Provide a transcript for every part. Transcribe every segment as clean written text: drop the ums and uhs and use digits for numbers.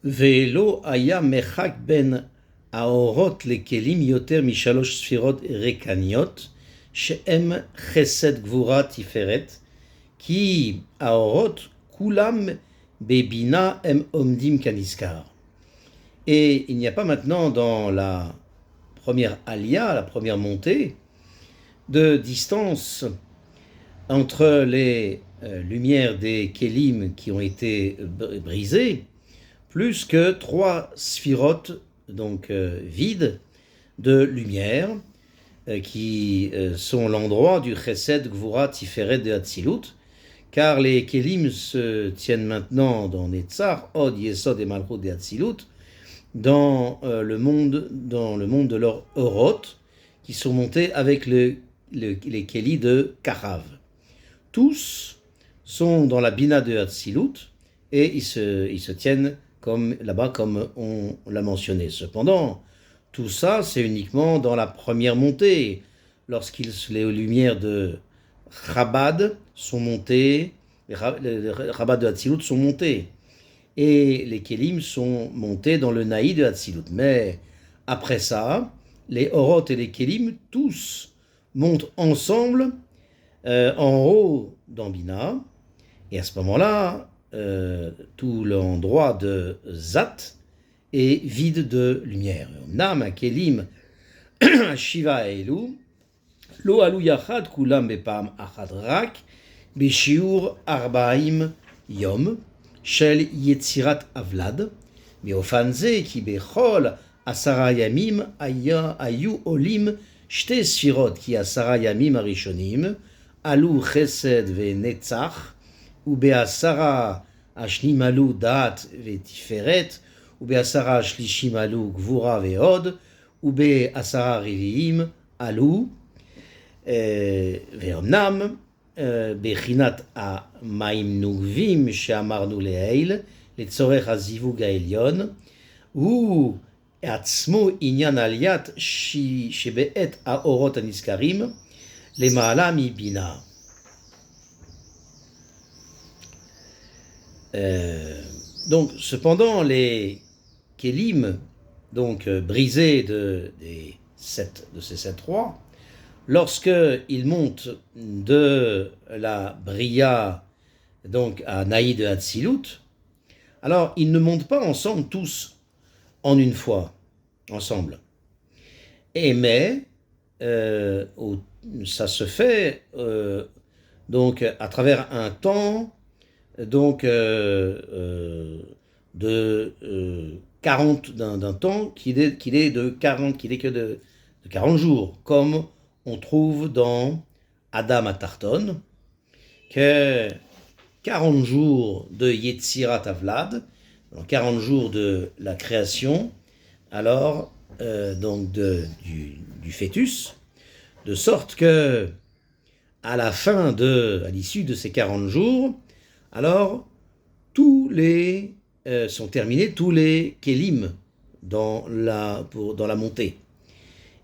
Ve'lo aya mechak ben האורות לכלים יותר משלוש ספירות ריקניות, שהם חסד גבורה תפארת, כי האורות כולם בבינה הם עומדים כנזכר. Et il n'y a pas maintenant dans la première alia, la première montée, de distance entre les lumières des kélim qui ont été brisées, plus que 3 sphirotes donc vides de lumière qui sont l'endroit du Chesed, Gvura, Tiferet de Hatzilut, car les Kélim se tiennent maintenant dans Netzach, Od, Yesod et Malchut de Hatzilut, dans le monde de leur Orot, qui sont montés avec les Kéli de Kahav. Tous sont dans la Bina de Hatzilut et ils se tiennent là-bas, comme on l'a mentionné. Cependant, tout ça, c'est uniquement dans la première montée, les lumières de Chabad sont montées, les Chabad de Hatzilut sont montées, et les Kélim sont montés dans le Naï de Hatzilut. Mais après ça, les Orot et les Kélim, tous montent ensemble en haut d'Ambina, et à ce moment-là, tout l'endroit de Zat est vide de lumière. Nam kelim shiva elu lo alu yachad kulam bepam achad rak beshiur arba'im yom shel yetzirat avlad באופן זה כי בכל 10 ימים היו עולים 2 ספירות, כי 10 ימים הראשונים עלו חסד ונצח, ובעשרה השנים עלו דעת ותפארת, ובעשרה השלישים עלו גבורה והוד, ובעשרה הרביעים עלו, ואומנם בחינת המים נוגבים שאמרנו לעיל, לצורך הזיווג העליון, הוא עצמו עניין עליית שבעת האורות הנזכרים למעלה מבינה. Donc, cependant, les kélim, donc brisés de ces 7 rois, lorsqu'ils montent de la Bria donc à Naï de Hatzilut, alors ils ne montent pas ensemble tous en une fois, ensemble. Mais ça se fait donc à travers un temps donc de 40 d'un temps qu'il est que de 40 jours, comme on trouve dans Adam à Tarton, que 40 jours de Yetzirat Avlad, 40 jours de la création, alors donc du fœtus, de sorte que à l'issue de ces 40 jours, alors tous les sont terminés, tous les kélim dans la montée.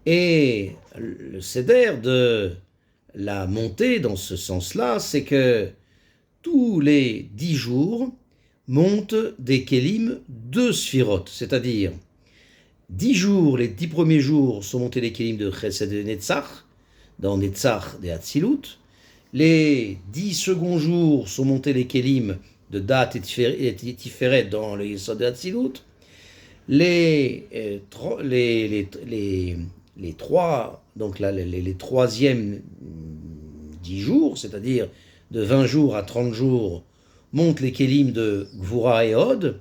Et le seder de la montée dans ce sens-là, c'est que tous les 10 jours montent des kélim 2 sphirotes, c'est-à-dire 10 jours, les 10 premiers jours sont montés des kélim de Chesed et Netzach, dans Netzach des Hatzilut. Les 10 seconds jours sont montés les kélim de date et tiferet dans le Yesod de Hatzilut. Les troisièmes 10 jours, c'est-à-dire de 20 jours à 30 jours, montent les kélim de Gvura et Od,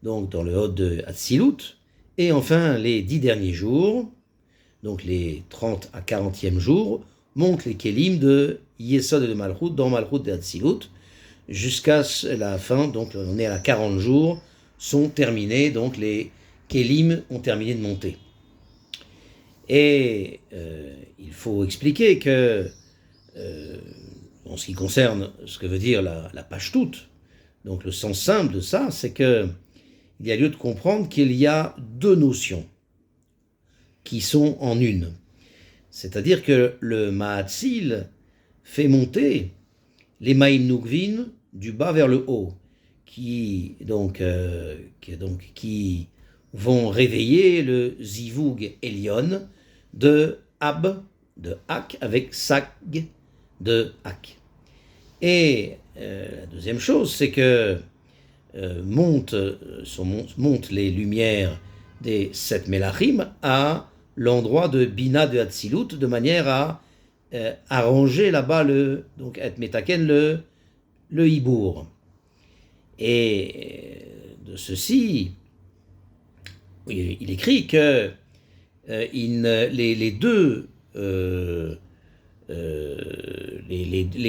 donc dans le Od de Hatzilut. Et enfin, les 10 derniers jours, donc les 30 à 40e jours, montent les kélim de Yesod et de Malchut, dans Malchut de Hatzilut, jusqu'à la fin, donc on est à 40 jours, sont terminés, donc les kélim ont terminé de monter. Et il faut expliquer que, en ce qui concerne ce que veut dire la pashtout, donc le sens simple de ça, c'est que il y a lieu de comprendre qu'il y a 2 notions qui sont en une. C'est-à-dire que le Mahatzil fait monter les Maïm Nugvin du bas vers le haut, qui vont réveiller le Zivug Elion de Ab, de Ak, avec Sag de Ak. Et la deuxième chose, c'est que montent les lumières des 7 Melachim à l'endroit de Bina de Hatzilut, de manière à arranger là-bas donc être metaken le hibour. Et de ceci, il écrit que les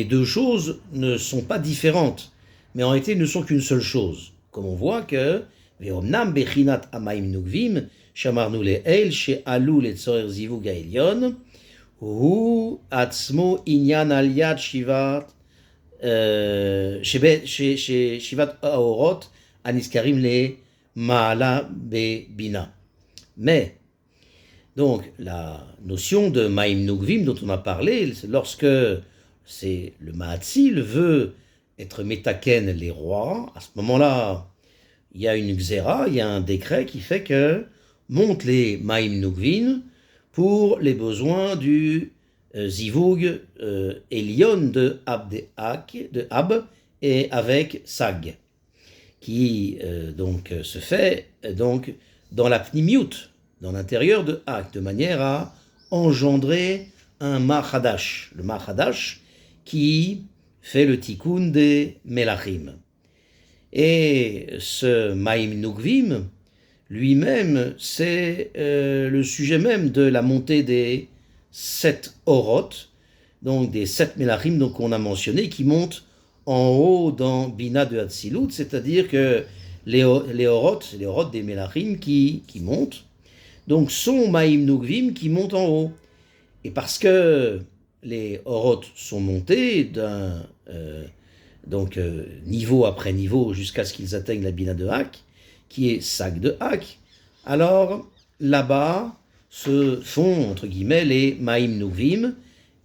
deux choses ne sont pas différentes, mais en réalité ne sont qu'une seule chose. Comme on voit que Ve'omnam bechinat amayim nugvim shamarnu le'el she'alu le'tzorer zivug ha'elyon hu atzmo inyan al yad shivat shivat haorot aniskarim le ma'ala bebina. Mais donc, la notion de Maïm Nugvim dont on a parlé, c'est lorsque c'est le Mahatzil veut être métaken les rois, à ce moment-là, il y a une xéra, il y a un décret qui fait que montent les Maïm Nugvim pour les besoins du Zivug Elion de Ab et avec Sag, qui donc se fait donc dans la Pnimiut, dans l'intérieur de Ak, de manière à engendrer un Mahadash, le Mahadash qui fait le tikkun des Melachim. Et ce Maïm Nugvim, lui-même, c'est le sujet même de la montée des 7 Orot, donc des 7 Melachim donc qu'on a mentionné, qui montent en haut dans Bina de Hatzilut, c'est-à-dire que les Orot, c'est les Orot des Melachim qui montent, donc sont Maïm Nugvim qui montent en haut. Et parce que les Orot sont montés d'un niveau après niveau jusqu'à ce qu'ils atteignent la Bina de Hak, qui est Sag de Hak, alors là-bas se font, entre guillemets, les Maïm Nugvim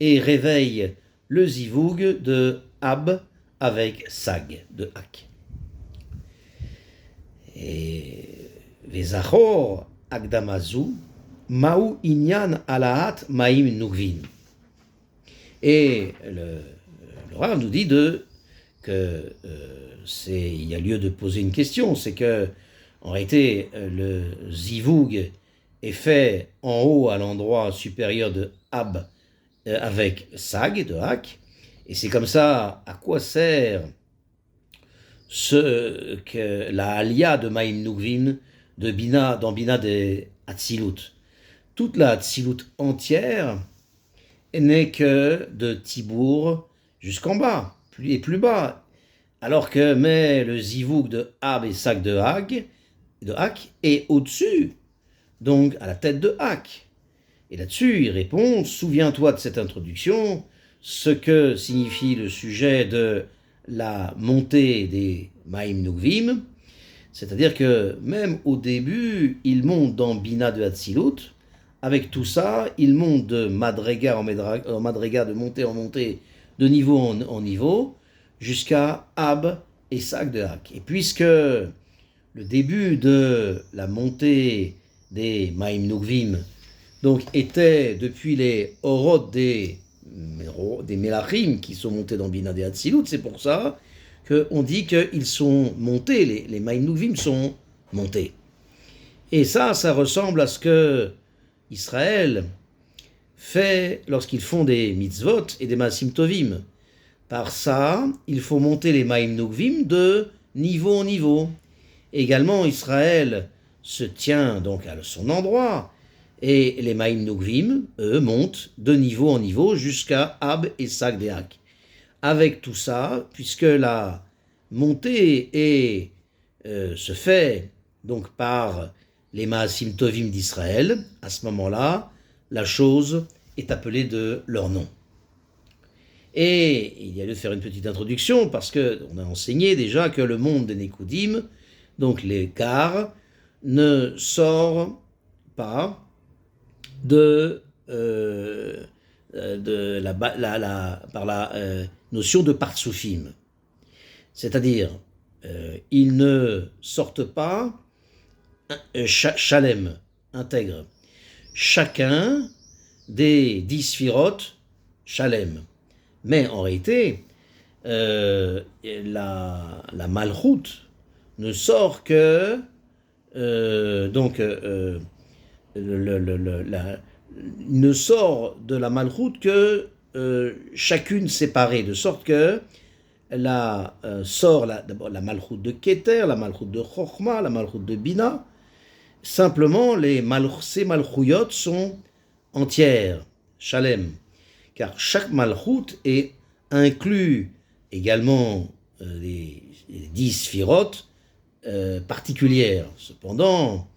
et réveillent le Zivug de Ab avec Sag de Hak. Et Vezachor Akdamazu, Maou Inyan Alaat Maïm Nugvim. Et le Rav nous dit il y a lieu de poser une question, c'est que en réalité le Zivug est fait en haut à l'endroit supérieur de Ab avec Sag de Hak, et c'est comme ça à quoi sert la Alia de Maïm Nugvim de Bina, dans Bina de Hatzilut. Toute la Hatzilut entière n'est que de Tibour jusqu'en bas, plus bas. Alors que le Zivug de Ab et Sag de Hak est au-dessus, donc à la tête de Hak. Et là-dessus, il répond, souviens-toi de cette introduction, ce que signifie le sujet de la montée des Maïm Nugvim, c'est-à-dire que même au début, il monte dans Bina de Hatzilut. Avec tout ça, il monte de Madrega en Madrega, de montée en montée, de niveau en niveau, jusqu'à Ab et Sag de Hak. Et puisque le début de la montée des Maïm Nugvim donc était depuis les Orot des Melachim qui sont montés dans Bina de Hatzilut, c'est pour ça qu'on dit qu'ils sont montés, les Maïm Nugvim sont montés. Et ça ressemble à ce que Israël fait lorsqu'ils font des mitzvot et des maasim tovim. Par ça, il faut monter les Maïm Nugvim de niveau en niveau. Également, Israël se tient donc à son endroit, et les Maïm Nugvim, eux, montent de niveau en niveau jusqu'à Ab et Sag de Hak. Avec tout ça, puisque la montée se fait donc par les Maasim Tovim d'Israël, à ce moment-là, la chose est appelée de leur nom. Et il y a lieu de faire une petite introduction, parce qu'on a enseigné déjà que le monde des Nekudim, donc les Kar, ne sort pas par la notion de Partsoufim. C'est-à-dire, ils ne sortent pas Shalem, intègre. Chacun des 10 sphirotes, Shalem. Mais en réalité, la Malchut ne sort que ne sort de la Malchut que chacune séparée, de sorte que sort d'abord la Malchut de Keter, la Malchut de Chochma, la Malchut de Bina. Simplement, ces Malchuyot sont entières, Shalem, car chaque Malchut est inclus également les 10 sphirotes particulières. Cependant,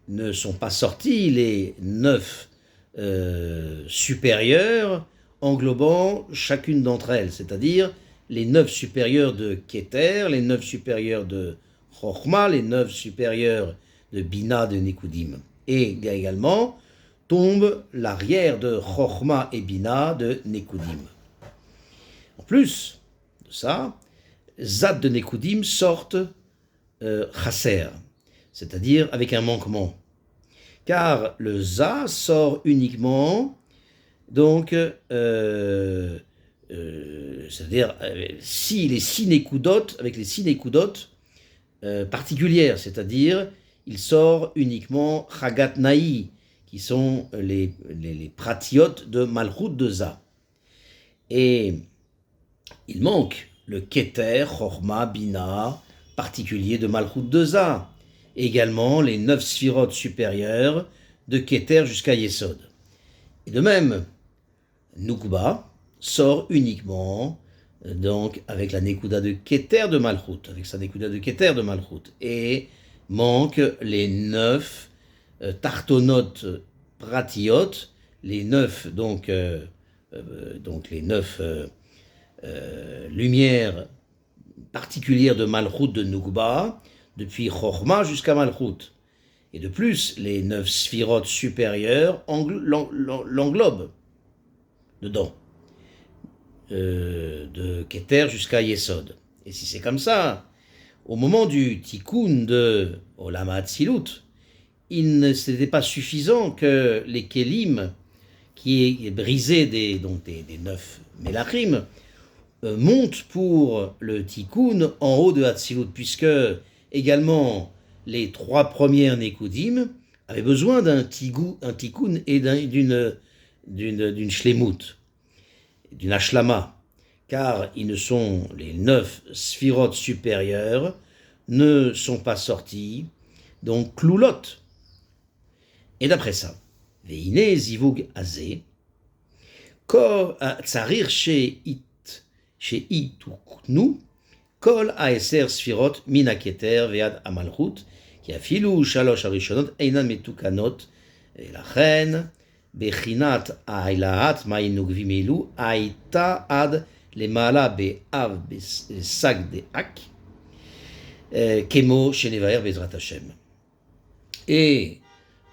ne sont pas sortis les 9 supérieures englobant chacune d'entre elles, c'est-à-dire les 9 supérieurs de Keter, les 9 supérieurs de Chochma, les 9 supérieurs de Bina, de Nekudim. Et également tombe l'arrière de Chochma et Bina de Nekudim. En plus de ça, Zad de Nekudim sortent Chasser, c'est-à-dire avec un manquement. Car le Za sort uniquement, donc, c'est-à-dire si les 6 Nekudot, avec les 6 Nekudot particulières, c'est-à-dire il sort uniquement Chagat Naï, qui sont les pratiotes de Malchut de Za. Et il manque le Keter, Chochma, Bina, particulier de Malchut de Za. Également les 9 sphirotes supérieures de Keter jusqu'à Yesod. Et de même, Nukba sort uniquement donc avec la Nekuda de Keter de Malchut, avec sa Nekuda de Keter de Malchut. Et manque les 9 tartonotes pratiot, les 9 donc les 9 lumières particulières de Malchut de Nukba, depuis Chochma jusqu'à Malchut. Et de plus, les 9 sphirotes supérieures l'englobent dedans, de Keter jusqu'à Yesod. Et si c'est comme ça, au moment du tikkun de Olam HaAtzilut, il n'était pas suffisant que les kelim, qui est brisé des 9 Melachim, montent pour le tikkun en haut de Hatzilut, puisque également les 3 premières Nekudim avaient besoin d'un tikkun et d'une shlemut, d'une ashlama, car ils ne sont, les 9 sphirotes supérieures ne sont pas sortis, donc kloulot. Et d'après ça, veine zivug azé, ko tsarir she'ituknu, kol aeser sphirot min haketer ve'ad amalchut, כי אפילו 3 הראשונות אינן מתוקנות, ולכן בחינת העילאת מים נוגבים אלו הייתה עד למעלה באב בסג דאק, כמו שנבהר בעזרת השם. Et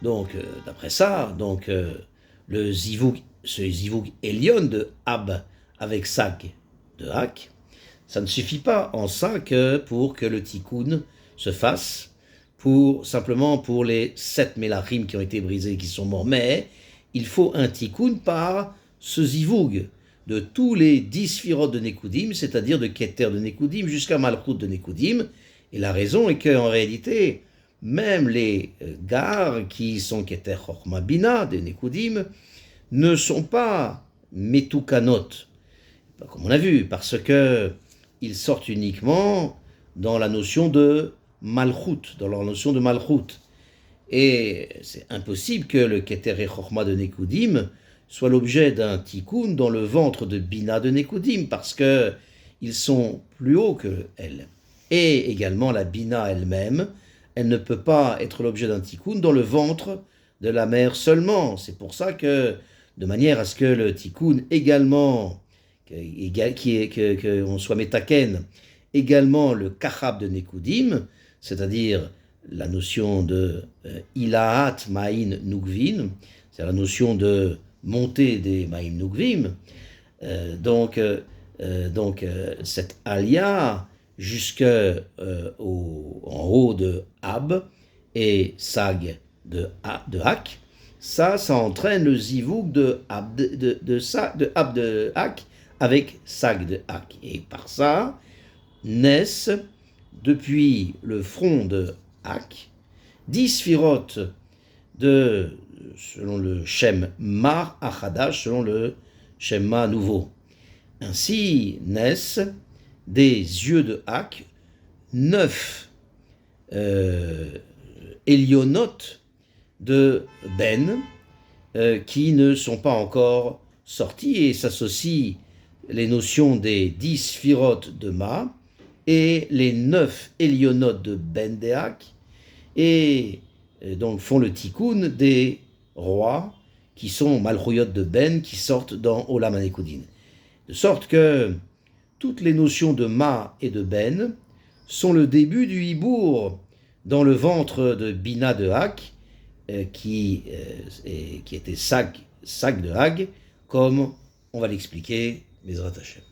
donc, d'après ça, donc, ce zivug Elion de Ab avec Sag de Hak, ça ne suffit pas en ça que pour que le tikkun se fasse, simplement pour les 7 Melachim qui ont été brisés, qui sont morts, mais il faut un tikkun par ce zivug de tous les 10 sphirotes de Nekudim, c'est-à-dire de Keter de Nekudim jusqu'à Malchut de Nekudim. Et la raison est qu'en réalité, même les gares qui sont Keter Chochma Bina de Nekudim ne sont pas Metukanot, comme on a vu, parce que ils sortent uniquement dans la notion de Malchut, dans leur notion de Malchut. Et c'est impossible que le Keter et Chochma de Nekudim soit l'objet d'un tikkun dans le ventre de Bina de Nekudim, parce que ils sont plus hauts que elle. Et également la Bina elle-même, elle ne peut pas être l'objet d'un tikkun dans le ventre de la mère seulement. C'est pour ça que, de manière à ce que le tikkun également, qu'on soit metaken, également le kachab de Nekudim, c'est-à-dire la notion de ilahat ma'in nugvin, c'est la notion de montée des ma'im nugvim. Donc cette alia en haut de Ab et Sag de Hak, ça entraîne le zivouk de Ab de Hak avec Sag de Hak. Et par ça, naissent, depuis le front de Hak, 10 sphirotes selon le Shem Ma Achadash, selon le Shem Ma nouveau. Ainsi naissent des yeux de Hak 9 Elionotes de Ben qui ne sont pas encore sortis, et s'associent les notions des 10 sphirotes de Ma et les 9 Elionotes de Ben de Hak, et donc font le tikkun des rois qui sont Malchouyot de Ben, qui sortent dans Olam Hanekudin. De sorte que toutes les notions de Ma et de Ben sont le début du hibour dans le ventre de Bina de Hak, qui était Sag de Hag, comme on va l'expliquer, Bezrat Hashem.